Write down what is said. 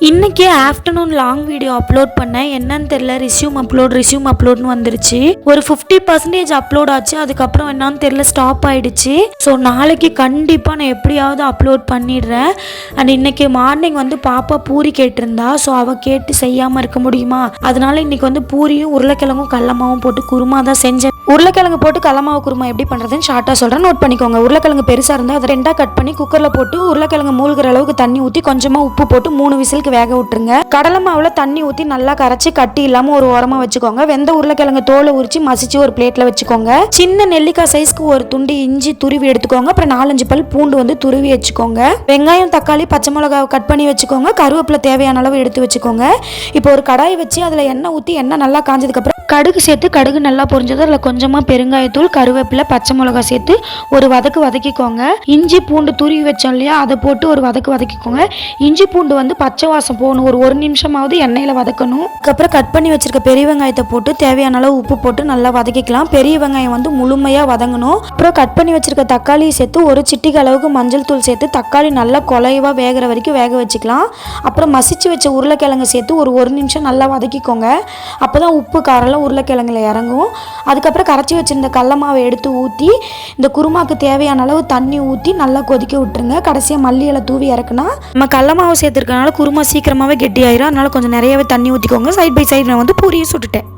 இன்றைக்கி afternoon long video upload பண்ணேன். என்னன்னு தெரியல, ரிஸ்யூம் அப்லோட்னு வந்துருச்சு. ஒரு 50% அப்லோட் ஆச்சு. அதுக்கப்புறம் என்னன்னு தெரியல, ஸ்டாப் ஆகிடுச்சு. ஸோ நாளைக்கு கண்டிப்பாக நான் எப்படியாவது அப்லோட் பண்ணிடுறேன். அண்ட் இன்றைக்கி மார்னிங் பாப்பா பூரி கேட்டிருந்தா. ஸோ அவள் கேட்டு செய்யாமல் இருக்க முடியுமா? அதனால இன்றைக்கி பூரியும் உருளைக்கிழங்கும் கடலமாவும் போட்டு குருமா தான் செஞ்சேன். உருளைக்கிழங்கு போட்டு கடலமாவு குருமா எப்படி பண்ணுறதுன்னு ஷார்ட்டாக சொல்கிறேன், நோட் பண்ணிக்கோங்க. உருளைக்கிழங்கு பெருசாக இருந்தால் அதை 2ஆக கட் பண்ணி குக்கரில் போட்டு உருளைக்கிழங்கு மூழ்கிற அளவுக்கு தண்ணி ஊற்றி கொஞ்சமாக உப்பு போட்டு 3 விசிலுக்கு வேக விட்டுருங்க. கடலை மாவுல தண்ணி ஊற்றி நல்லா கரைச்சி கட்டி இல்லாமல் ஒரு ஓரமாக வச்சுக்கோங்க. வெந்த உருளைக்கிழங்கு தோலை உரிச்சு மசிச்சு ஒரு பிளேட்ல வச்சுக்கோங்க. சின்ன நெல்லிக்காய் சைஸ்க்கு ஒரு துண்டு இஞ்சி துருவி எடுத்துக்கோங்க. அப்புறம் 4-5 பல் பூண்டு துருவி வச்சுக்கோங்க. வெங்காயம் தக்காளி பச்சை மிளகாய் கட் பண்ணி வச்சுக்கோங்க. கருவேப்பிலை தேவையான அளவு எடுத்து வச்சுக்கோங்க. இப்போ ஒரு கடாய் வச்சு அதில் எண்ணெய் ஊற்றி எண்ணெய் நல்லா காஞ்சதுக்கப்புறம் கடுகு சேர்த்து கடுகு நல்லா பொரிஞ்சது அதில் கொஞ்சமாக பெருங்காயத்தூள் கருவேப்பிலை பச்சை மிளகாய் சேர்த்து ஒரு வதக்கிக்கோங்க. இஞ்சி பூண்டு துருவி வச்சோம் இல்லையா, அதை போட்டு ஒரு வதக்கிக்கோங்க. இஞ்சி பூண்டு பச்சை வாசம் போகணும். ஒரு நிமிஷமாவது எண்ணெயில் வதக்கணும். அதுக்கப்புறம் கட் பண்ணி வச்சிருக்க பெரிய வெங்காயத்தை போட்டு தேவையான அளவு உப்பு போட்டு நல்லா வதக்கிக்கலாம். பெரிய வெங்காயம் முழுமையாக வதங்கணும். அப்புறம் கட் பண்ணி வச்சிருக்க தக்காளியை சேர்த்து ஒரு சிட்டிக்கு அளவுக்கு மஞ்சள் தூள் சேர்த்து தக்காளி நல்லா குலைவாக வேகிற வரைக்கும் வேக வச்சுக்கலாம். அப்புறம் மசிச்சு வச்ச உருளைக்கிழங்கு சேர்த்து ஒரு நிமிஷம் நல்லா வதக்கிக்கோங்க. அப்போ தான் உப்பு காரெல்லாம் உருளைக்கிழங்குல இறங்கும். அதுக்கப்புறம் கரைச்சி வச்சிருந்த கடல மாவை எடுத்து ஊற்றி இந்த குருமாக்கு தேவையான அளவு தண்ணி ஊற்றி நல்லா கொதிக்க விட்டுருங்க. கடைசியாக மல்லி இலை தூவி இறக்குனா நம்ம கடல மாவு சேர்த்துருக்கனால குருமா சீக்கிரமாகவே கெட்டி ஆயிரும். அதனால கொஞ்சம் நிறையவே தண்ணி ஊற்றிக்கோங்க. சைட் பை சைடு நான் பூரியை சுட்டுட்டேன்.